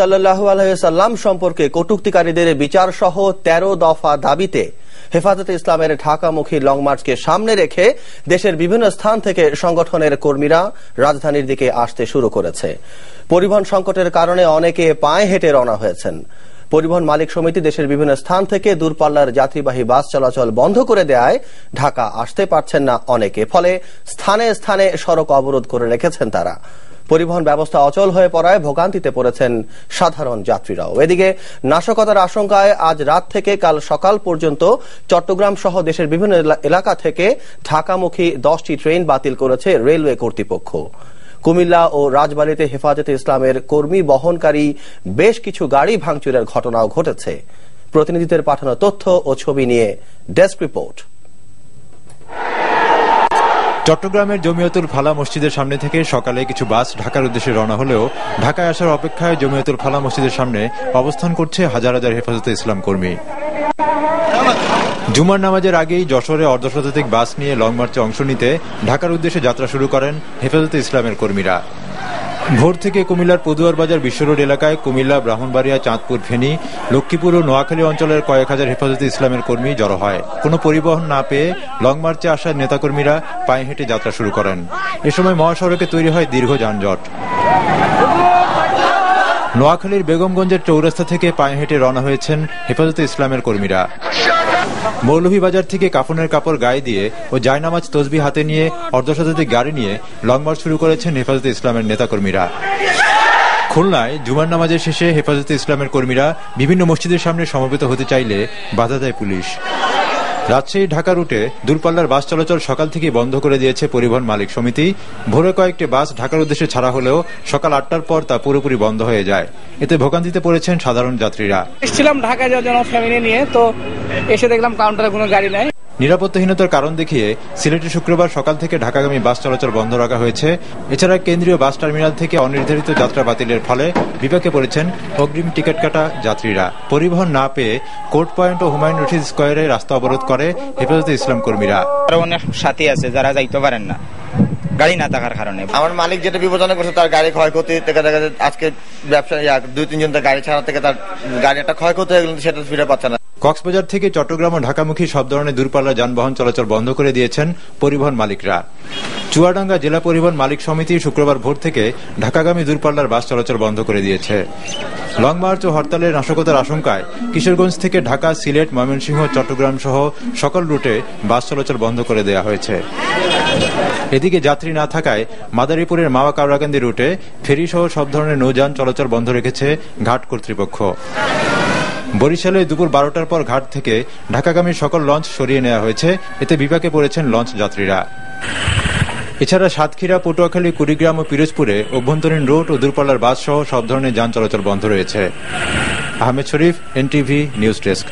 সাল্লাল্লাহু আলাইহি ওয়াসাল্লাম সম্পর্কে কটূক্তিকারীদের বিচার সহ ১৩ দফা দাবিতে হেফাজতে ইসলামের ঢাকামুখী লং মার্চকে সামনে রেখে দেশের বিভিন্ন স্থান থেকে সংগঠনের কর্মীরা রাজধানীর দিকে আসতে শুরু করেছে। পরিবহন সংকটের কারণে অনেকে পায়ে হেঁটে রওনা হয়েছেন। পরিবহন মালিক সমিতি দেশের বিভিন্ন স্থান থেকে দূরপাল্লার যাত্রীবাহী বাস চলাচল বন্ধ করে দেওয়ায় ঢাকা আসতে পারছেন না অনেকে, ফলে স্থানে স্থানে সড়ক অবরোধ করে রেখেছেন তারা। পরিবহন ব্যবস্থা অচল হয়ে পড়ায় ভোগান্তিতে পড়েছেন সাধারণ যাত্রীরাও। এদিকে নাশকতার আশঙ্কায় আজ রাত থেকে কাল সকাল পর্যন্ত চট্টগ্রাম সহ দেশের বিভিন্ন এলাকা থেকে ঢাকামুখী 10টি ট্রেন বাতিল করেছে রেলওয়ে কর্তৃপক্ষ। কুমিল্লা ও রাজবাড়ীতে হেফাজতে ইসলামের কর্মী বহনকারী বেশ কিছু গাড়ি ভাঙচুরের ঘটনাও ঘটেছে। প্রতিনিধিদের পাঠানো তথ্য ও ছবি নিয়ে ডেস্ক রিপোর্ট। চট্টগ্রামের জমিয়তুল ফালাহ মসজিদের সামনে থেকে সকালে কিছু বাস ঢাকার উদ্দেশ্যে রওনা হলেও ঢাকায় আসার অপেক্ষায় জমিয়তুল ফালাহ মসজিদের সামনে অবস্থান করছে হাজার হাজার হেফাজতে ইসলাম কর্মী। জুমার নামাজের আগেই যশোরে অর্ধশতাধিক বাস নিয়ে লং মার্চে অংশ নিতে ঢাকার উদ্দেশ্যে যাত্রা শুরু করেন হেফাজতে ইসলামের কর্মীরা। ভোর থেকে কুমিল্লার পদুয়ার বাজার বিশ্ব রোড এলাকায় কুমিল্লা, ব্রাহ্মণবাড়িয়া, চাঁদপুর, ফেনী, লক্ষ্মীপুর ও নোয়াখালী অঞ্চলের কয়েক হাজার হেফাজতে ইসলামের কর্মী জড়ো হয়। কোনো পরিবহন না পেয়ে লং মার্চে আসা নেতাকর্মীরা পায়ে হেঁটে যাত্রা শুরু করেন। এ সময় মহাসড়কে তৈরি হয় দীর্ঘ যানজট। নোয়াখালীর বেগমগঞ্জের চৌরাস্তা থেকে পায়ে হেঁটে রওনা হয়েছেন হেফাজতে ইসলামের কর্মীরা। মৌলভীবাজার থেকে কাফনের কাপড় গায়ে দিয়ে ও জায়নামাজ তসবিহ হাতে নিয়ে অর্ধশতাধিক গাড়ি নিয়ে লং মার্চ শুরু করেছেন হেফাজতে ইসলামের নেতাকর্মীরা। খুলনায় জুমার নামাজের শেষে হেফাজতে ইসলামের কর্মীরা বিভিন্ন মসজিদের সামনে সমবেত হতে চাইলে বাধা দেয় পুলিশ। রাজশাহী ঢাকা রুটে দূরপাল্লার বাস চলাচল সকাল থেকে বন্ধ করে দিয়েছে পরিবহন মালিক সমিতি। ভোরে কয়েকটি বাস ঢাকার উদ্দেশ্যে ছাড়া হলেও সকাল 8টার পর তা পুরোপুরি বন্ধ হয়ে যায়। এতে ভোগান্তিতে পড়েছেন সাধারণ যাত্রীরা। এসেছিলাম ঢাকায় যাওয়ার জন্য ফ্যামিলি নিয়ে, তো এসে দেখলাম কাউন্টারে কোনো গাড়ি নাই। নিরাপত্তাহীনতার কারণ দেখিয়ে সিলেটে শুক্রবার সকাল থেকে ঢাকাগামী বাস চলাচল বন্ধ রাখা হয়েছে। এছাড়া কেন্দ্রীয় বাস টার্মিনাল থেকে অনির্ধারিত যাত্রা বাতিলের ফলে বিপাকে পড়েছেন অগ্রিম টিকিট কাটা যাত্রীরা। পরিবহন না পেয়ে কোর্ট পয়েন্ট ও হুমায়ুন রশিদ স্কয়ারে রাস্তা অবরোধ করে হেফাজতে ইসলাম কর্মীরা। অনেক সাথী আছে যারা যাইতে পারেন না গাড়ি না থাকার কারণে। আমার মালিক যেটা বিবেচনা করছে তার গাড়ি ক্ষয়ক্ষতি থেকে আজকে ব্যবসা 2-3 জন তার গাড়ি ছাড়া থেকে তার গাড়ি একটা ক্ষয়ক্ষতি হয়ে গেল, সেটা ফিরে পাচ্ছে না। কক্সবাজার থেকে চট্টগ্রাম ও ঢাকামুখী সব ধরনের দূরপাল্লার যানবাহন চলাচল বন্ধ করে দিয়েছেন পরিবহন মালিকরা। চুয়াডাঙ্গা জেলা পরিবহন মালিক সমিতি শুক্রবার ভোর থেকে ঢাকাগামী দূরপাল্লার বাস চলাচল বন্ধ করে দিয়েছে। লং মার্চ ও হরতালের নাশকতার আশঙ্কায় কিশোরগঞ্জ থেকে ঢাকা, সিলেট, ময়মনসিংহ, চট্টগ্রাম সহ সকল রুটে বাস চলাচল বন্ধ করে দেওয়া হয়েছে। এদিকে যাত্রী না থাকায় মাদারীপুরের মাওয়া কাওড়াকান্দি রুটে ফেরি সহ সব ধরনের নৌযান চলাচল বন্ধ রেখেছে ঘাট কর্তৃপক্ষ। বরিশালে দুপুর 12টার পর ঘাট থেকে ঢাকাগামী সকল লঞ্চ সরিয়ে নেওয়া হয়েছে। এতে বিপাকে পড়েছেন লঞ্চ যাত্রীরা। এছাড়া সাতক্ষীরা, পটুয়াখালী, কুড়িগ্রাম ও পিরোজপুরে অভ্যন্তরীণ রুট ও দূরপাল্লার বাস সহ সব ধরনের যান চলাচল বন্ধ রয়েছে। আহমেদ শরীফ, NTV নিউজ ডেস্ক।